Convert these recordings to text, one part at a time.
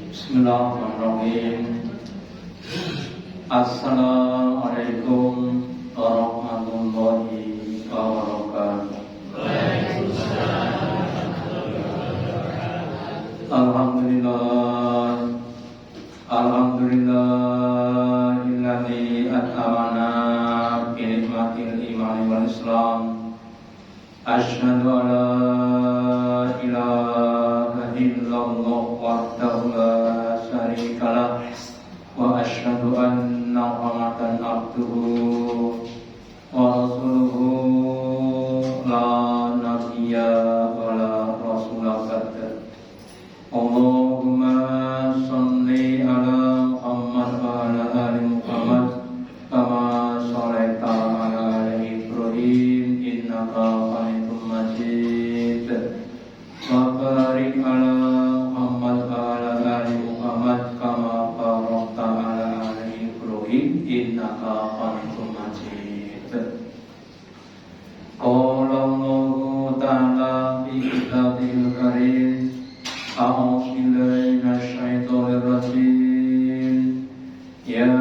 Bismillahirrahmanirrahim. Assalamualaikum warahmatullahi wabarakatuh. Alhamdulillah, alhamdulillahilladzi at'amana bi nikmatil iman wal islam. Asyhadu an la ilaha illallah wahdahu la syarika lah wa asyhadu anna Muhammadan abduhu wa rasuluhu la nabiyya wa la rasula ba'da. Allahumma shalli ala Muhammad wa ala ali Muhammad kama shallaita ala ali Ibrahim innaka Hamidum Majid. Wa barik ala Muhammad wa ala ali Muhammad kama barakta ala ali Ibrahim innaka Hamidum Majid. Qala Allahu ta'ala fi kitabil karim. A'udzu billahi minasyaitonir rajim. Ya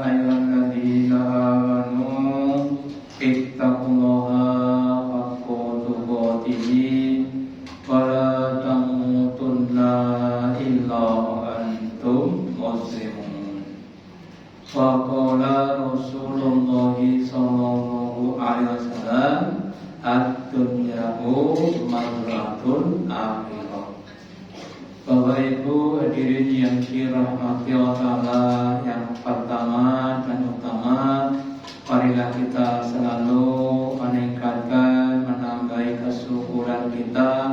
ayyuhalladzina amanu ittaqullaha haqqa tuqatih wa la tamutunna illa wa antum muslimun. Wa qala Rasulullah sallallahu alaihi wasallam ad-dunya'u mazratun akhirah. Bapak Ibu hadirin yang dirahmati Allah Ta'ala, yang pertama dan utama, marilah kita selalu meningkatkan, menambahi kesyukuran kita,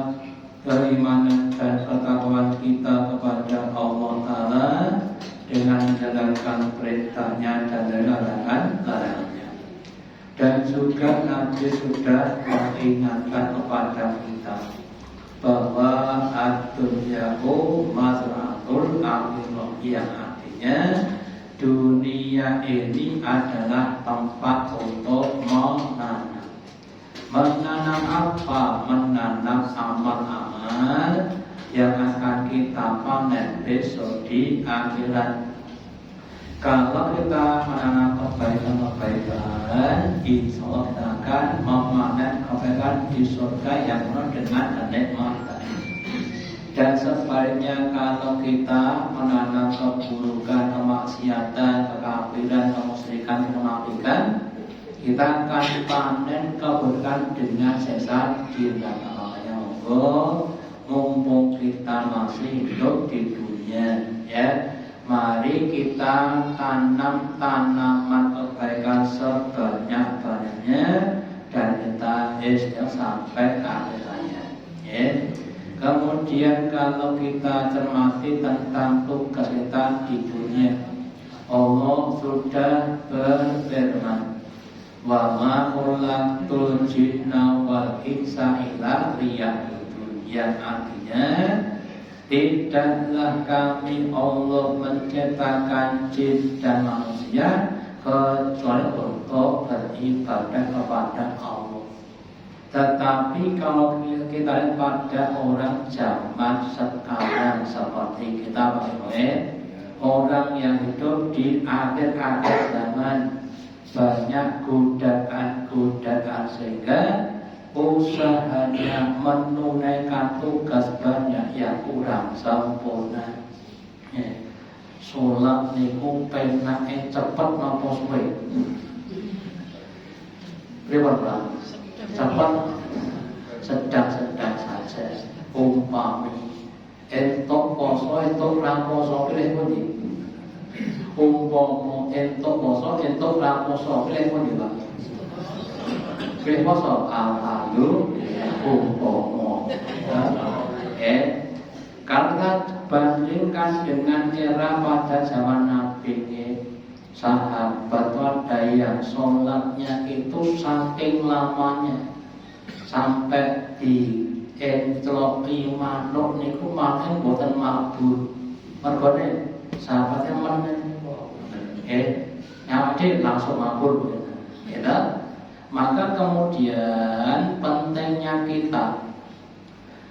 keimanan dan ketakwaan kita kepada Allah Ta'ala dengan menjalankan perintahnya dan larangan-larangannya. Dan juga Nabi sudah mengingatkan kepada kita bahwa ad-dunya'u mazratul akhirah, yang artinya dunia ini adalah tempat untuk menanam. Menanam apa? Menanam amal-amal yang akan kita panen besok di akhirat. Kalau kita menanam kebaikan-kebaikan, insya Allah kita akan memanen kebaikan di surga yang penuh dengan kenikmatan. Dan sebaliknya, kalau kita menanam keburukan, kemaksiatan, kekafiran, kemusyrikan, kemunafikan, kita akan panen keburukan dengan sesat di neraka. Makanya mumpung kita masih hidup di dunia, ya, mari kita tanam tanaman kebaikan sebanyak-banyaknya dan kita istiqomah sampai ke akhirnya. Ya. Kemudian kalau kita cermati tentang tugas kita di dunia, Allah sudah berfirman, wa ma khalaqtul jinna wal insa illa liya'budun, yang artinya tidaklah kami Allah menciptakan jin dan manusia kecuali untuk beribadah kepada Allah. Tetapi kalau kita lihat pada orang zaman sekarang seperti kita, orang yang hidup di akhir-akhir zaman, banyak godaan-godaan sehingga usahanya menunaikan tugas banyak yang kurang sempurna. Sholat niku penake cepet napa suwe? Pripun, cepat, sedang-sedang saja. Umpami entuk poso, entuk ra poso, pilih pundi? Umpama entuk poso, entuk ra poso, pilih pundi, Pak? Pilih poso. Alhamdulillah. Umpama. Kalau kita bandingkan dengan era pada zaman Nabi ini, sahabat ada yang sholatnya itu saking lamanya sampai di encloki manuk niku makan boten mabur. Mergone sahabatnya men nyawade langsung mabur. Ya, maka kemudian pentingnya kita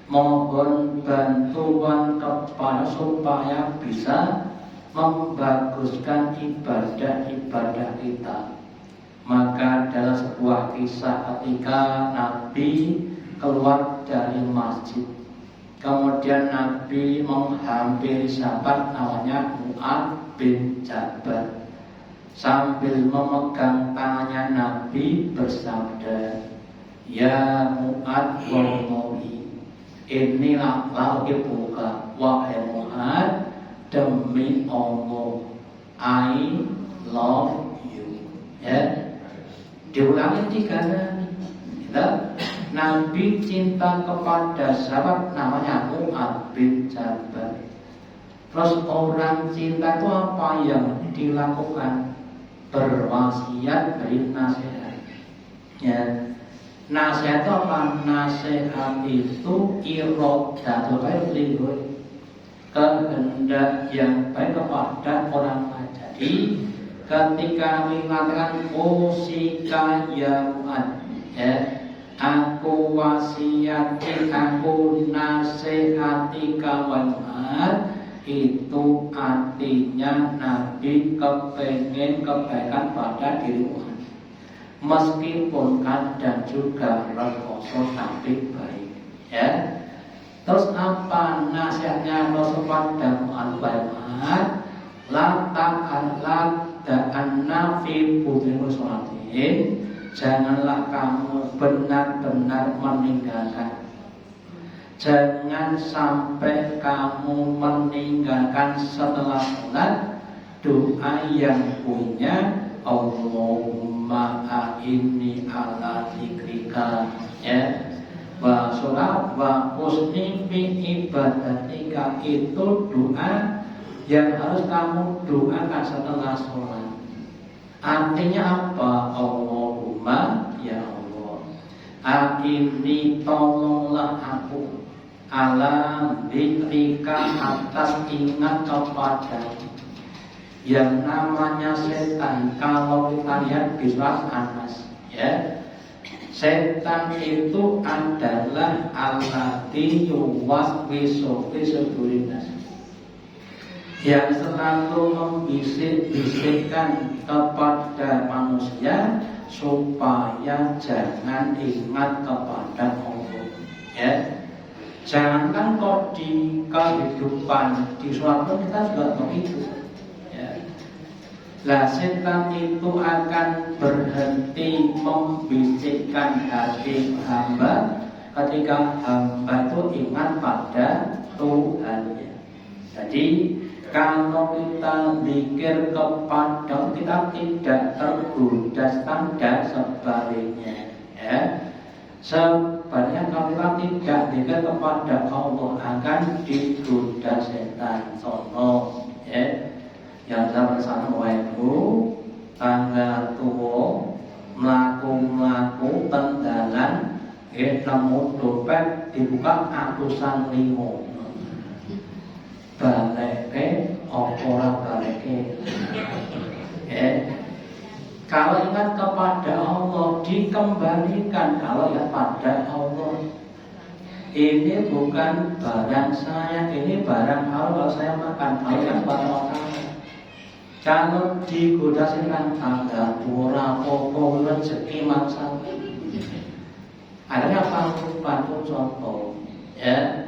mohon bantuan kepada supaya bisa membaguskan ibadah-ibadah kita. Maka dalam sebuah kisah ketika Nabi keluar dari masjid, kemudian Nabi menghampiri sahabat namanya Mu'adz bin Jabal. Sambil memegang tangannya Nabi bersabda, "Ya Mu'adz wallahi, inilah lagi buka, wahai Mu'adz, demi Allah, I love you." Ya, diulangi 3 kali. Nabi cinta kepada sahabat namanya Mu'adz bin Jabal. Terus orang cinta itu apa yang dilakukan? Berwasiat, beri nasihat. Ya, nasihat itu apa? Nasihat itu irodatul khair lihoi, kehendak yang baik kepada orang lain. Jadi ketika mengatakan musika ya Mu'adz, ya, aku wasiati, aku nasihati kawan Mu'adz, itu artinya Nabi kepengen kebaikan pada diri Mu'adz. Meskipun kadang juga rekoso tapi baik. Ya. Terus apa nasihatnya Rasul pada Mu'adz? La ta'anna fi budhil sholatin. Janganlah kamu benar-benar meninggalkan. Jangan sampai kamu meninggalkan setelah sholat doa yang punya Allahumma a'inni ala dzikrika, ya, wa sholat wa husni fi ibadatika. Itu doa yang harus kamu doakan setelah sholat. Artinya apa? Allahumma, ya Allah, a'inni, tolonglah aku, ala dzikrika, atas ingat kepadamu. Yang namanya setan, kalau kita lihat di surat An-Nas, ya, setan itu adalah allati yuwaswisu fi sudurin nas, yang selalu membisik-bisikkan kepada manusia supaya jangan ingat kepada Allah. Ya, jangankan kok di kehidupan di suatu kita juga begitu. Ya. Lah setan itu akan berhenti membisikkan hati hamba ketika hamba itu ingat pada Tuhannya. Jadi kalau kita zikir kepada, kita tidak tergoda standar sebaliknya. Ya. Sebaliknya kalau kita tidak zikir kepada Allah akan digoda setan sono. Ya. Yang saya bersama waiku tangga tuwo melaku tendangan, nemu dompet dibuka atusan limo. Baleke orang baleke. Kalau ingat kepada Allah dikembalikan. Kalau ingat pada Allah, ini bukan barang saya, ini barang Allah, saya makan. Kalau ingat pada Allah, kalau digoda silang tangga pura popo rezeki mangsa. Akhirnya bantu contoh, ya.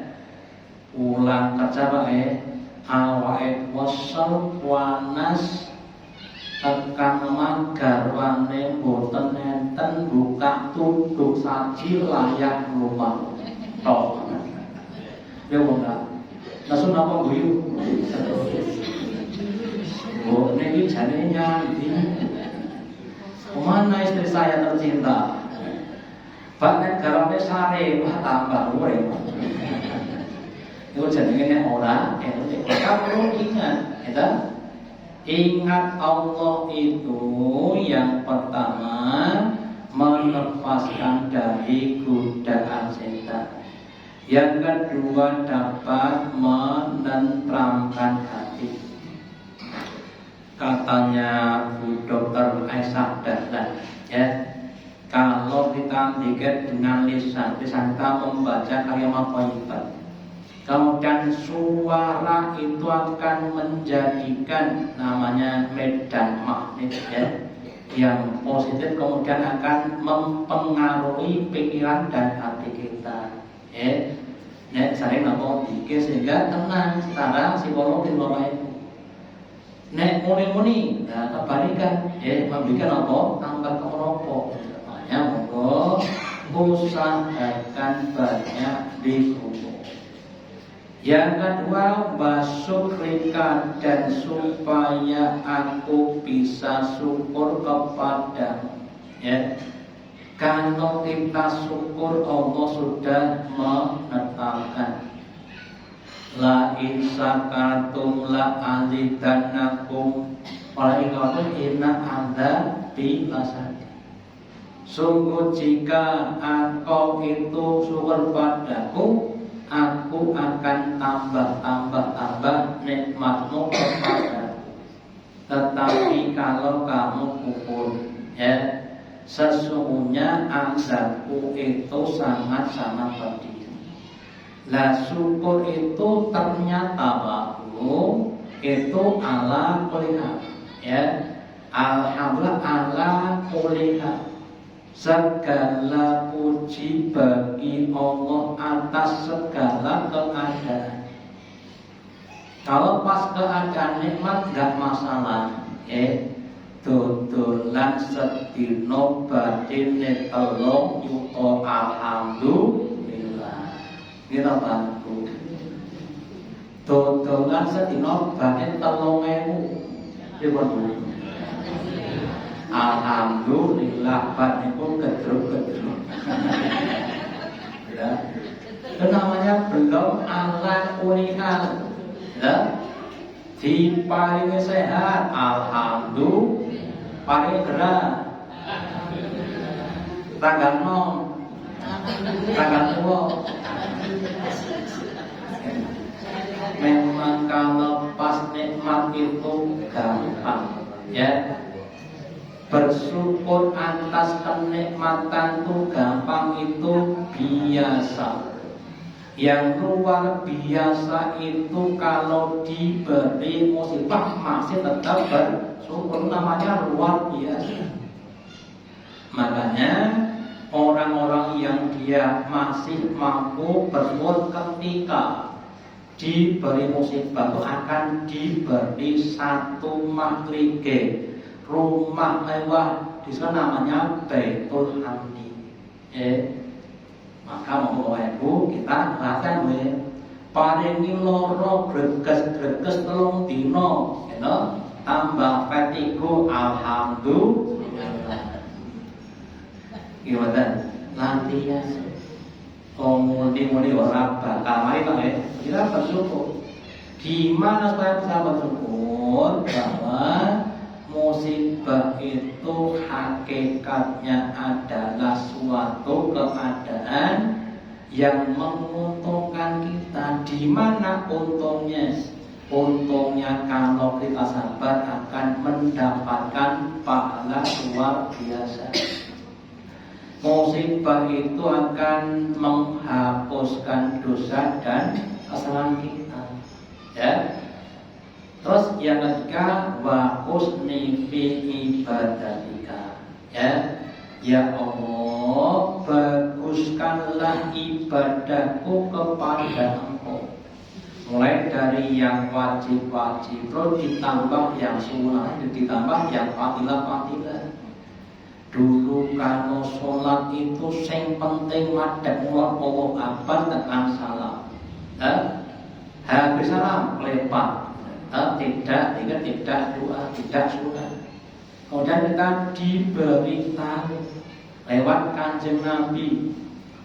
Ulang kerja pakai awake wasal wanas tekan magar wane boten enten buka tunduk saji layak rumah tok. Ya wong lah. Langsung apa guyu? Oh, ini jane nyanyi. Kemana istri saya tercinta? Pak nek garane sare wah tambah luwe. Itu jadinya orang, kamu ingat, ya, ingat Allah itu yang pertama melepaskan dari godaan setan, yang kedua dapat menenteramkan hati. Katanya Bu Dr. Aisyah Dahlan, ya, Kalau kita dikit dengan lisan kita membaca kalimat thayyibat, kemudian suara itu akan menjadikan namanya medan magnet ya, yang positif, kemudian akan mempengaruhi pikiran dan hati kita ya. Nek saya ngomong dikit sehingga tenang secara psikologis Bapak Ibu. Nek muni-muni, nah kebalikan ya, membuat apa? Tambah kemeropok. Monggo usahakan banyak dikumpul. Yang kedua, wasyukrika, dan supaya aku bisa syukur kepadamu ya. Kalau kita syukur, Allah sudah menetapkan la in syakartum la azidannakum wa la in kafartum inna adzabi lasadid. Sungguh jika engkau itu syukur padaku, aku akan tambah nikmatmu kepadaku. Tetapi kalau kamu kufur ya, sesungguhnya azabku itu sangat-sangat pedih. Lah syukur itu ternyata bahwa itu ala kulliha ya. Alhamdulillah ala kulliha. Segala puji bagi Allah atas segala keadaan. Kalau pas keadaan nikmat gak masalah dodolan sedino batine telung yuta alhamdulillah. Kita bantu dodolan sedino batine 3.000 ribu. Alhamdulillah Pak pun gedruk-gedruk. Ya. Itu namanya belum ala kulihal. Ya. Diparingi sehat, alhamdulillah. Paringi gerak. Tanggal 0. Tanggal 2. Memang kalau pas nikmat itu gampang, ya. Bersyukur atas kenikmatan itu gampang, itu biasa. Yang luar biasa itu kalau diberi musibah masih tetap bersyukur, namanya luar biasa. Makanya orang-orang yang dia masih mampu bersyukur ketika diberi musibah itu akan diberi satu makhlike, rumah mewah, di sana namanya Baitul Hamdi. Maka mau Ibu kita latihan paringi loro greges-greges 3 dino, tambah petiku alhamdulillah. Gimana? Latihan. Muni-muni ora bakal mari Pak kita bersyukur. Gimana supaya bisa bersyukur bahwa musibah itu hakikatnya adalah suatu keadaan yang menguntungkan kita. Di mana untungnya? Untungnya kalau kita sabar akan mendapatkan pahala luar biasa. Musibah itu akan menghapuskan dosa dan kesalahan kita. Ya. Terus yang ketiga, wa husni fi ibadatika. Ya Allah, baguskanlah ibadahku kepada Engkau. Mulai dari yang wajib-wajib, terus ditambah yang sunnah, ditambah yang fadilah-fadilah. Dulu kalau sholat itu sing penting madhep Allah akbar tekan salam. Habis salam lepas. Tidak doa, tidak sunnah. Kemudian kita diberitahu lewat Kanjeng Nabi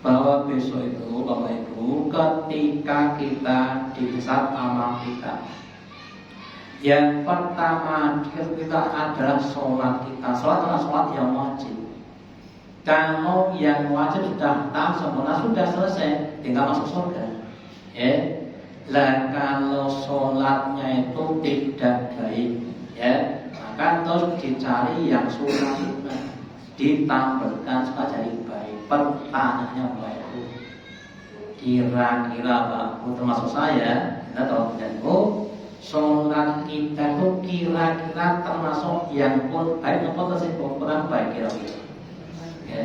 bahwa besok itu Bapak Ibu, ketika kita dihisab amal kita, yang pertama kita adalah sholat kita. Sholat adalah sholat yang wajib. Kalau yang wajib sudah tam sempurna, sudah selesai, tinggal masuk surga. Lah kalau sholatnya itu tidak baik, maka terus dicari yang sunnah-sunnah. ditampilkan supaya jadi baik. Pertanyaannya mulai itu, kira-kira Pak, termasuk saya, kita tahu dan sholat kita itu kira-kira termasuk yang pun baik atau tersebut kurang baik kira-kira. Ya.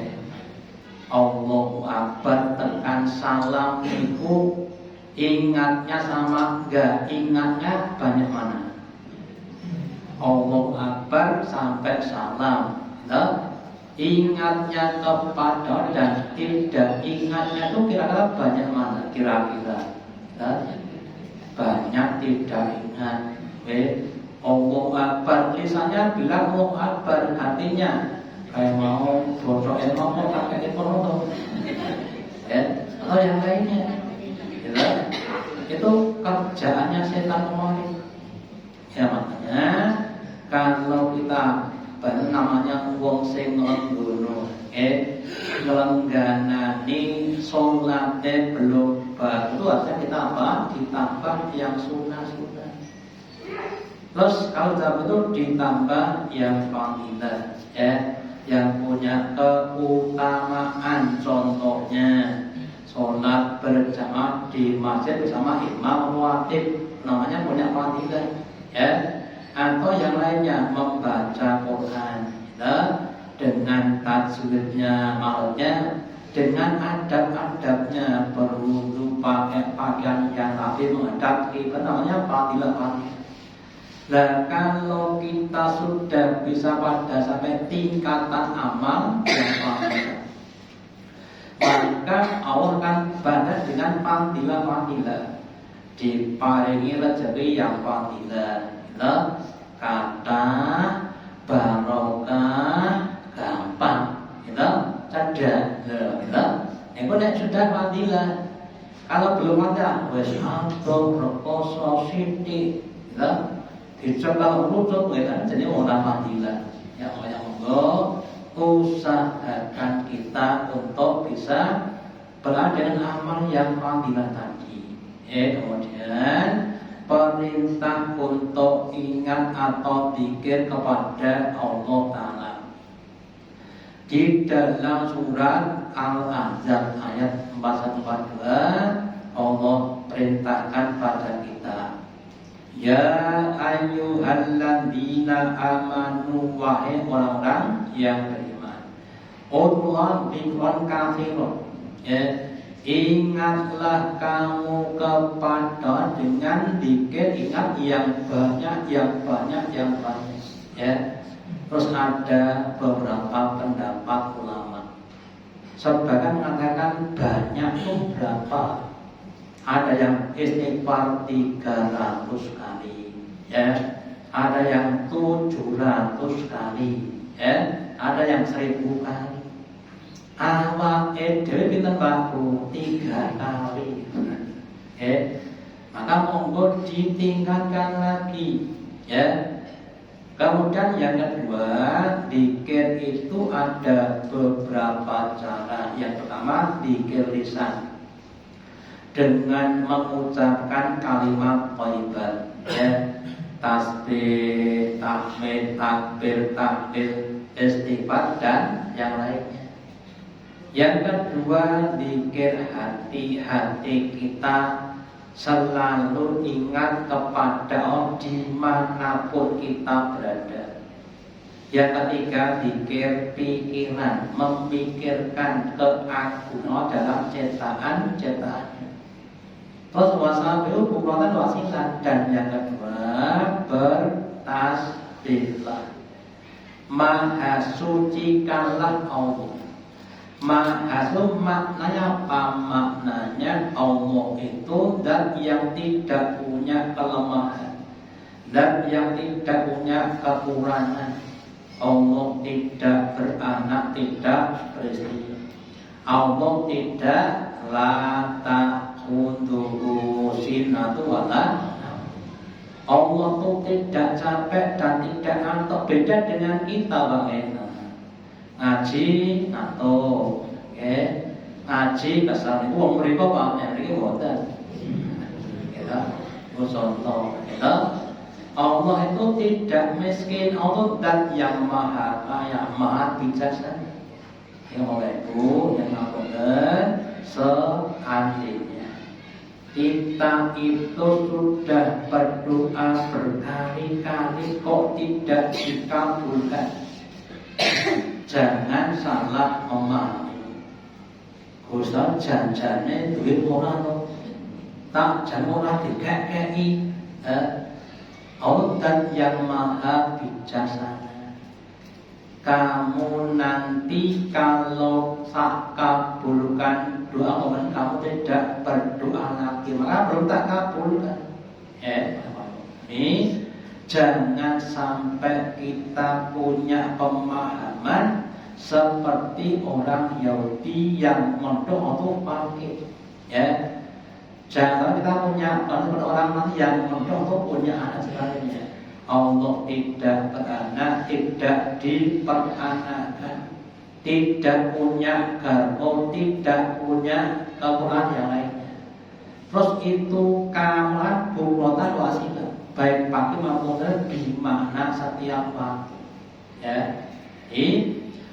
Allahu Akbar tekan salam itu ingatnya sama enggak, ingatnya banyak mana? Allahu Akbar sampai salam, nah, ingatnya kepada dan tidak ingatnya itu kira-kira banyak mana? Kira-kira nah, banyak tidak ingat. Allahu Akbar lisannya bilang Allahu Akbar, hatinya kayak mau bocokin ngomong pakai porno ya, atau yang lainnya gitu. Itu kerjaannya setan kemarin ya. Makanya kalau kita namanya wong sing ngenggono ngelengganani sholatnya belum baru, artinya kita apa? Ditambah yang sunnah-sunnah. Terus kalau dapat itu ditambah yang fadilah ya, yang punya keutamaan. Contohnya sholat berjamaah di masjid bersama imam rawatib, namanya punya fadilah ya. Atau yang lainnya membaca Quran ya, dengan tajwidnya, maksudnya dengan adab-adabnya, berwudu, pakai pakaian yang rapi, menghadap kiblat, namanya fadilah. Nah, kalau kita sudah bisa pada sampai tingkatan amal yang fadilah, maka Allah akan balas dengan fadilah. Diparingi rezeki yang fadilah, kata barokah gampang, cerdas, itu sudah fadilah. Kalau belum ada, wes antum rekoso sithik, dicoba rujuk, jadi orang fadilah. Ya Allah, usahakan kita untuk bisa berada dengan amal yang fadilah tadi. Kemudian perintah untuk ingat atau zikir kepada Allah Ta'ala. Di dalam surat Al-Ahzab ayat 4142 Allah perintahkan pada kita, ya ayyuhalladzina amanu, wahai orang-orang yang beriman, Allah dzikran katsiran, ya, ingatlah kamu kepada dengan zikir, ingat yang banyak ya. Terus ada beberapa pendapat ulama, sebagian mengatakan banyak itu berapa. Ada yang istighfar 300 kali ya, ada yang 700 kali ya, ada yang 1000 kali. Awal dhewe pinten baru 3 kali maka monggo ditingkatkan lagi ya. Kemudian yang kedua, zikir itu ada beberapa cara. Yang pertama, zikir lisan dengan mengucapkan kalimat thayyibat ya, tasbih, tahmid, takbir, tahlil, istighfar dan yang lainnya. Yang kedua, zikir hati kita selalu ingat kepada Allah dimanapun kita berada. Yang ketiga, zikir pikiran, memikirkan keagungan dalam ciptaan-ciptaannya. Terus wasabihu bukratan wasilah. Dan yang kedua, bertasbihlah, maha sucikanlah Allah. Maha suci maknanya apa? Maknanya Allah itu zat yang tidak punya kelemahan, zat yang tidak punya kekurangan. Allah tidak beranak, tidak beristri. Allah tidak la ta'khudhuhu sinatun wa la. Allah itu tidak capek dan tidak ngantuk. Beda dengan kita bagaimana? Ngaji atau ngaji kesal niku wong mriku Pak mriki mboten. Ya, contoh, Allah itu tidak miskin, Allah zat yang maha kaya, maha bijaksana. Yang oleh itu yang ngapunten, seandainya kita itu sudah berdoa berkali-kali kok tidak dikabulkan, jangan salah memahami. Gusta janjane duit ora to, tak jan ora dikekeki. Allah yang maha bijaksana. Kamu nanti kalau tak kabulkan doa kamu tidak berdoa lagi, maka belum tak kabulkan. Ini jangan sampai kita punya pemahaman seperti orang Yahudi yang mondok atau pakai. Jangan kita punya orang yang mondok atau punya anak sebagainya. Allah tidak beranak, tidak diperanakan, tidak punya garpo, tidak punya kekurangan yang lainnya. Terus itu kamar bukratan wasila, baik pagi maupun sore, bimakna setiap waktu.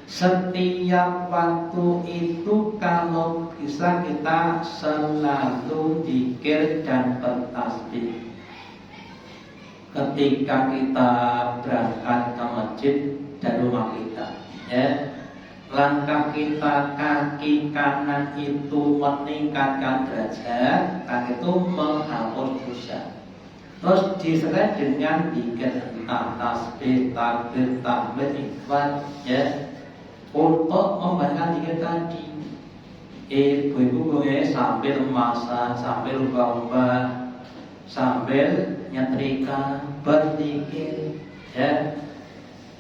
Setiap waktu itu kalau bisa kita selalu zikir dan bertasbih. Ketika kita berangkat ke masjid dari rumah kita, langkah kita kaki kanan itu meningkatkan derajat, kaki itu menghapus dosa. Terus disertai dengan zikir, entah tasbih, takbir, tahmid, ikhwan, untuk membanyak zikir tadi. Ibu-ibu sambil masak, sambil ubah-ubah, sambil nyetrika, berzikir,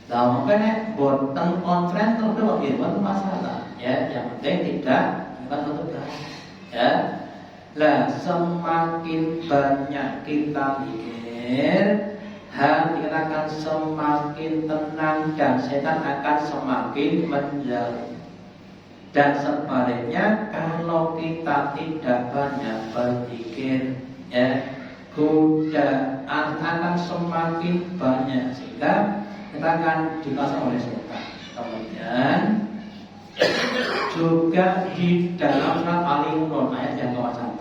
Nah, makanya boten konfren terus itu masalah, Yang penting tidak tertutup, Lah, semakin banyak kita zikir, hati kita akan semakin tenang dan setan akan semakin menjauh. Dan sebaliknya, kalau kita tidak banyak berzikir, godaan akan semakin banyak sehingga kita akan dikuasai oleh setan. Kemudian juga di dalam surat Al-Imran ayat yang ke-1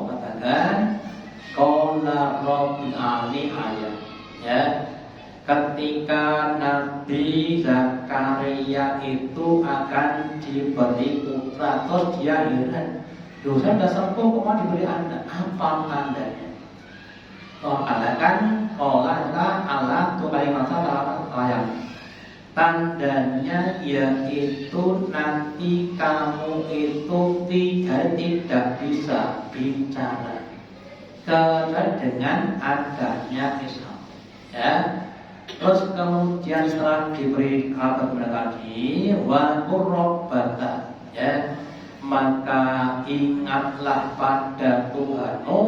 katakan qala rabbil alamin ayat, ketika Nabi Zakaria itu akan diberi putra, terus dia heran, dosa sudah sembuh kok mau diberi anak, apa tandanya? Katakan Allah tu kalimat dalam ayat. Tandanya yaitu nanti kamu itu tidak bisa bicara karena dengan adanya Islam. Terus kemudian setelah diberi kabar tadi wa qurrabbaka, maka ingatlah pada Tuhanmu,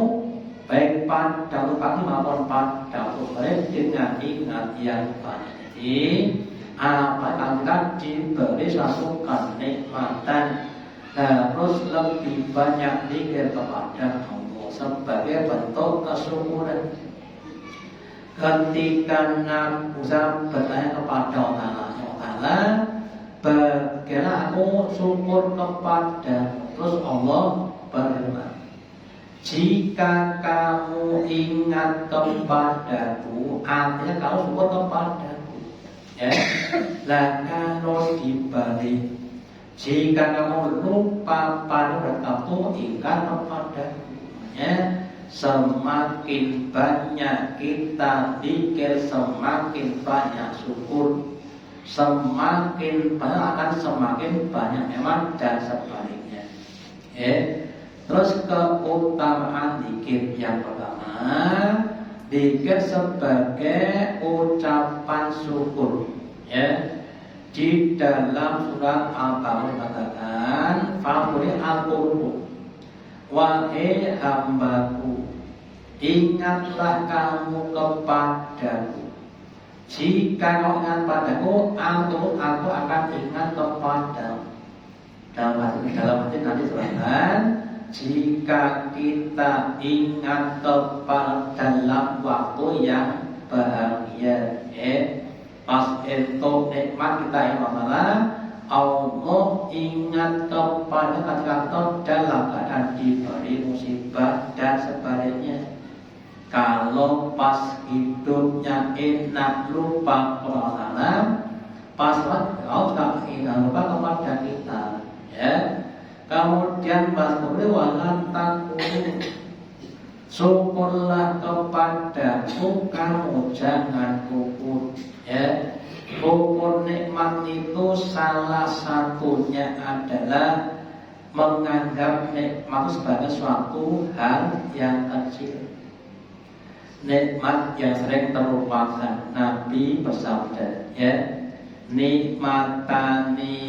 baik pada pagi maupun pada sore, dengan ingat yang banyak. Jadi apa yang kita diberi satu kenikmatan, harus lebih banyak zikir kepada Allah sebagai bentuk kesyukuran. Ketika Nabi Musa bertanya kepada Allah, bagaimana aku syukur kepada, terus Allah berfirman, jika kamu ingat kepadaku, artinya kamu syukur kepadaku. Lah kalau dibalik, jika kamu lupa pada kamu ingat kepadaku, semakin banyak kita zikir, semakin banyak syukur, semakin banyak akan semakin banyak memang, dan sebaliknya. Terus keutamaan zikir yang pertama, zikir sebagai ucapan syukur. Di dalam surat Al-Baqarah dikatakan, "Fa'budi al-qurbu, wahai hambaku, ingatlah kamu kepadaku. Jika kau ingat padaku, aku akan ingat kepadamu." Dalam hati nanti selesai, jika kita ingat kepada dalam waktu yang bahagia, pas itu nikmat kita yang Allah ingat kepada ketika kita dalam keadaan diberi musibah dan sebaliknya. Kalau pas hidupnya enak lupa kepada pas Allah tak ingat lupa kepada kita, ya. Kemudian pas walan takunu, syukurlah kepadaku, kamu jangan kufur, ya. Kufur nikmat itu salah satunya adalah menganggap nikmat sebagai suatu hal yang kecil, nikmat yang sering terlupakan. Nabi bersabda, ya, nikmatani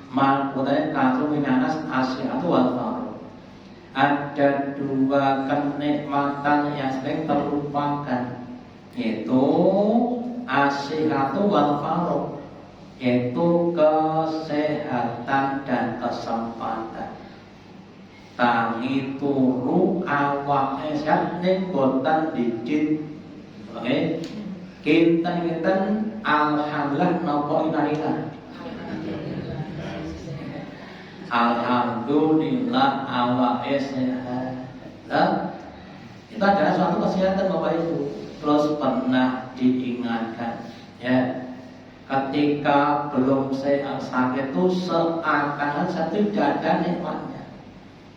malputai kasu minanas asyatu wal faruq. Ada dua kenikmatan yang sering terlupakan, yaitu asyatu wal faruq, yaitu kesehatan dan kesempatan. Tangi turu awake sehat ning boten dicit. Oke. Kinten-kinten alhamdulillah napa inalillah. Alhamdulillah awake sehat. Nah, itu adalah suatu kesehatan Bapak Ibu. Terus pernah diingatkan, ya, ketika belum sakit itu seakan-akan tidak ada nikmatnya.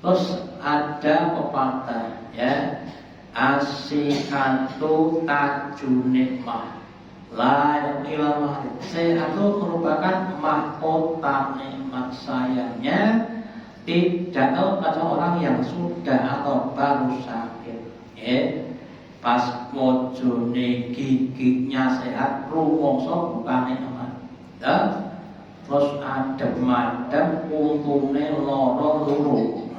Terus ada pepatah, ya, asihatu tajun nikmah, la ilaha. Sehat itu merupakan mahkota nikmat. Sayangnya tidak tahu kecuali orang yang sudah atau baru sakit, ya. Pas mojone giginya sehat, rumangsa bukan nikmat, ya. Terus adem-adem untune lara loro.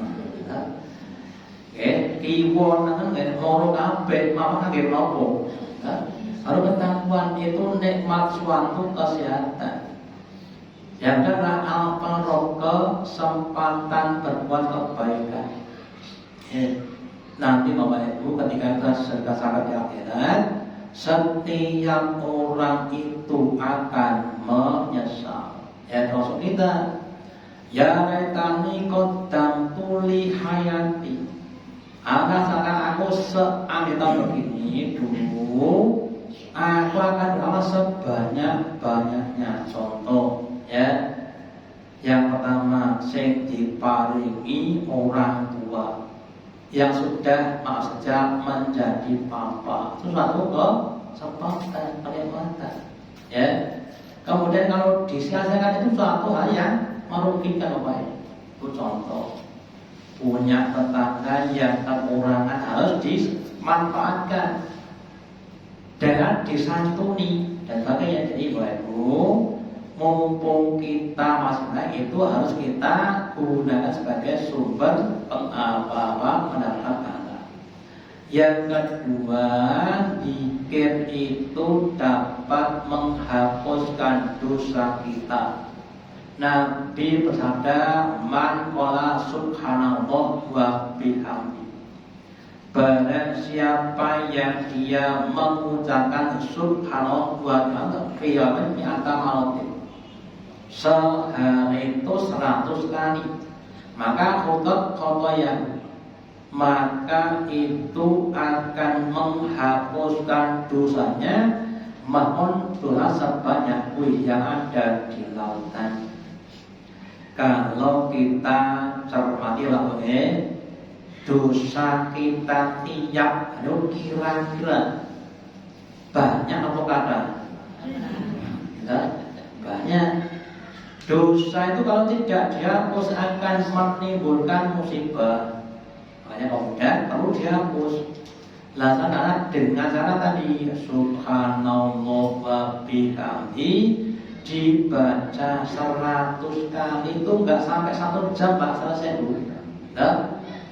Kiwon kan loro kabeh, mama nggih nopo. Harus ketahuan itu nikmat suatu kesehatan. Yang adalah al-faroq, kesempatan berbuat kebaikan. Nanti Bapak Ibu ketika kita sedang sampai di akhirat, setiap orang itu akan menyesal. Ya, termasuk kita. Ya laitani qaddamtu li hayati. Asalkan aku seandainya tahun begini dulu, aku akan beramal sebanyak-banyaknya. Contoh, ya, yang pertama, sing diparingi orang tua yang sudah maksudnya menjadi papa, itu suatu kesempatan, kenikmatan, ya. Kemudian kalau disia-siakan itu suatu hal yang merugikan Bapak Ibu. Contoh, punya tetangga yang kekurangan harus dimanfaatkan dengan disantuni dan sebagainya. Jadi Bapak Ibu, mumpung kita masing-masing itu harus kita gunakan sebagai sumber pendapatan. Yang kedua, zikir itu dapat menghapuskan dosa kita. Nabi bersabda, man qala subhanallah wa bihamdi. Barang siapa yang dia mengucapkan subhanallah wa bihamdi qiyamah mi'ata marratin, sehari itu 100 kali, maka khutab khotoyah, maka itu akan menghapuskan dosanya mohon dosa sebanyak kuih yang ada di lautan. Kalau kita cermati lakunya, dosa kita tiap hari kira-kira banyak atau kadang? Banyak. Dosa itu kalau tidak dihapus akan menimbulkan musibah. Makanya kemudian perlu dihapus. Laksanakan dengan cara tadi, subhanallah wa bihamdi, dibaca 100 kali itu enggak sampai 1 jam Pak selesai dulu.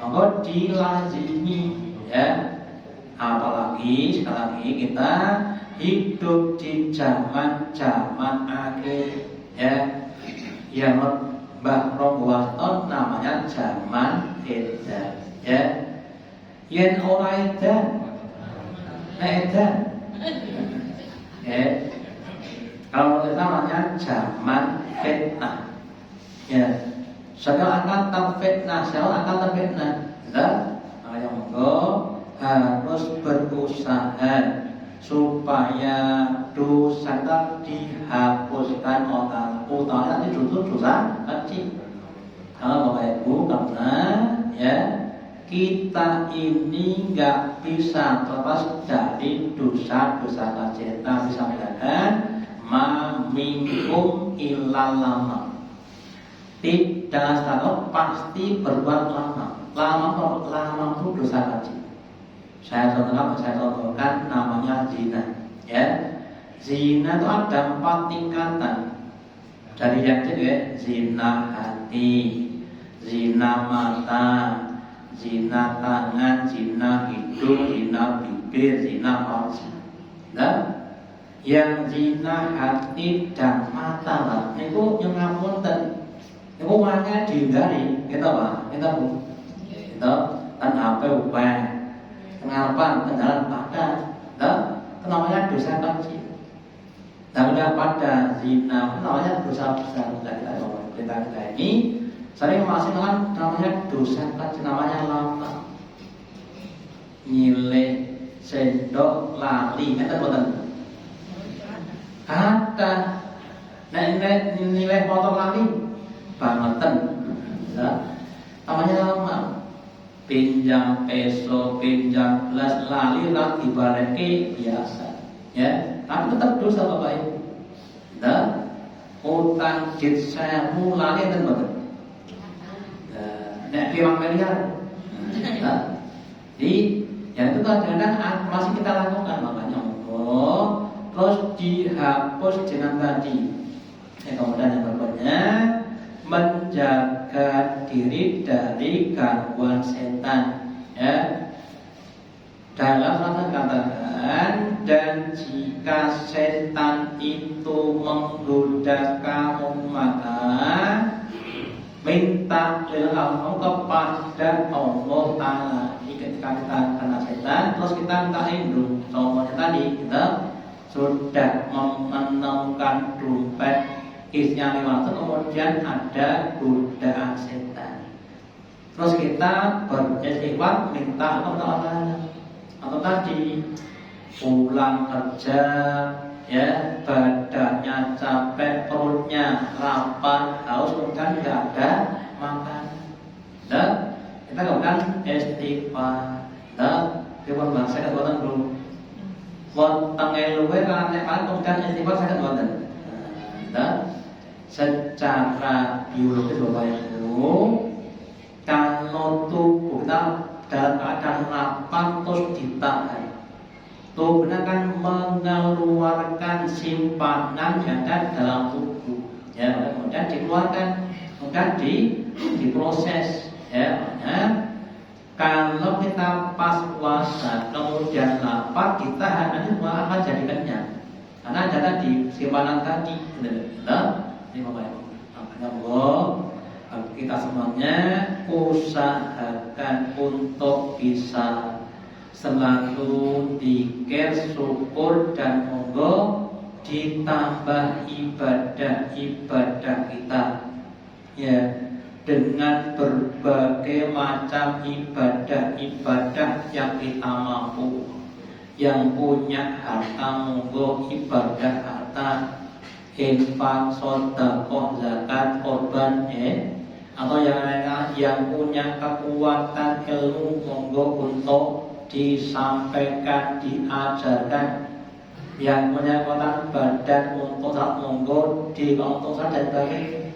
Maka dilazimi, ya. Apalagi sekali lagi kita hidup di zaman akhir, ya. Yang Mbah Rombwaton namanya zaman edan. Ya. Yen ora edan, nek edan. Ya. Kalau kita namanya zaman fitnah. Ya. Siapa akan terfitnah, siapa akan terfitnah? Ayo monggo harus berusaha supaya dosa dihapuskan utamanya itu dosa kecil. Kalau Bapak Ibu, karena ya kita ini nggak bisa terlepas dari dosa-dosa kecil. Kita bisa mengatakan minkum illalama. Tidak satu pasti berbuat lama itu dosa kecil. Saya contohkan namanya zina. Ya, zina itu ada 4 tingkatan. Dari yang kecil ya, zina hati, zina mata, zina tangan, zina hidung, zina bibir, zina farji. Nah, yang zina hati dan mata lah, itu yang ngapunten. Itu makanya dihindari, kita Pak, kita Bu, kita kan HP upah, pengalaman kendaraan pada, itu namanya dosa kecil. Dan udah pada zina, itu namanya dosa besar. Kita ini sering masih namanya dosa kecil, namanya lama, nyileh, sendok, lali, itu betul. Ada, nilai motor lali. Bangetan, ya. Namanya lama. Pinjam peso, pinjam gelas, lali lagi bareke biasa, ya. Tapi tetap dosa Bapak Ibu. Nah, utang jit sewu lali dan betul. Nek 5 miliar. Nah, di yang itu kadang-kadang masih kita lakukan, makanya terus dihapus dengan tadi. Kemudian yang berikutnya, menjaga diri dari gangguan setan, ya. Dalam satu katakan, dan jika setan itu menggoda kamu, maka minta ilmu kepada Allah Ta'ala. Ketika kita kena setan, terus kita minta lindung. Contohnya tadi, kita sudah menemukan dompet isinya 500, kemudian ada godaan setan. Terus kita beristighfar minta kepada Allah. Atau tadi pulang kerja, ya, badannya capek, perutnya lapar, haus, kemudian tidak ada makan. Dan kita lakukan istighfar. Dan kita bahasa kekuatan dulu. Wonten eluwe kan nek kemudian istighfar saged wonten. Dan secara biologis Bapak Ibu, kalau tubuh kita dalam keadaan lapar terus ditahan, tubuh akan mengeluarkan simpanan yang ada dalam tubuh, ya, kemudian dikeluarkan, kemudian diproses, ya. Kalau kita pas puasa kemudian lapar ditahan, nanti semua akan jadi kenyang, karena ada tadi simpanan tadi, ini Bapak Ibu. Makanya kita semuanya usahakan untuk bisa selalu zikir, syukur, dan monggo ditambah ibadah kita, ya, dengan berbagai macam ibadah yang kita mampu. Yang punya harta monggo ibadah harta, infak, sedekah, zakat, korban, atau yang punya kekuatan ilmu monggo untuk disampaikan, diajarkan. Yang punya kekuatan badan untuk saat monggo untuk saat dan sebagainya.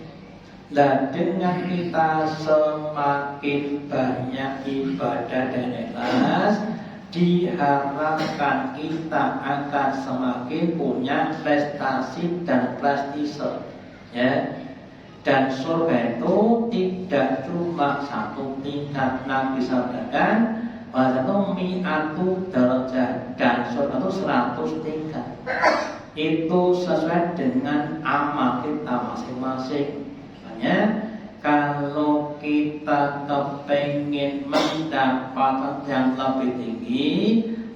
Dan dengan kita semakin banyak ibadah dan ikhlas, diharapkan kita akan semakin punya prestasi dan prestise, ya. Dan surga itu tidak cuma satu tingkat. Nabi sabdakan bahwa itu mi'atu darajah, dan surga itu 100 tingkat. Itu sesuai dengan amal kita masing-masing. Makanya kalau kita kepengen mendapat yang lebih tinggi,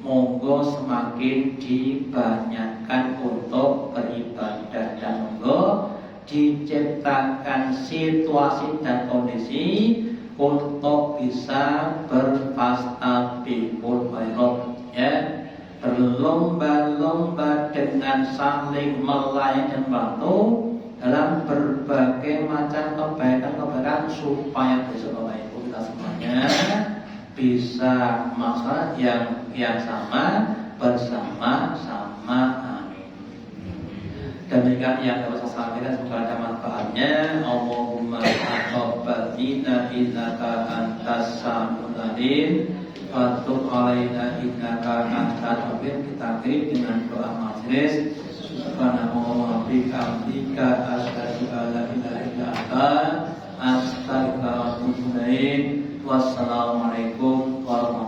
monggo semakin dibanyakkan untuk beribadah, dan monggo diciptakan situasi dan kondisi untuk bisa berfastabiqul khairat, ya, berlomba-lomba dengan saling melayani dan membantu dalam berbagai macam kebaikan-kebaikan supaya besok Bapak Ibu kita semuanya bisa masa yang sama bersama-sama. Amin. Demikian yang dapat saya sampaikan, semoga ada manfaatnya. Allahumma taqabbal minna innaka antas samiul alim wa tub alaina innaka antat tawwabur. Kita akhiri dengan doa majelis. Subhanahu wa bihamdika asyhadu an la ilaha illa anta astaghfiruka wa atubu ilaik. Wassalamualaikum warahmatullahi wabarakatuh.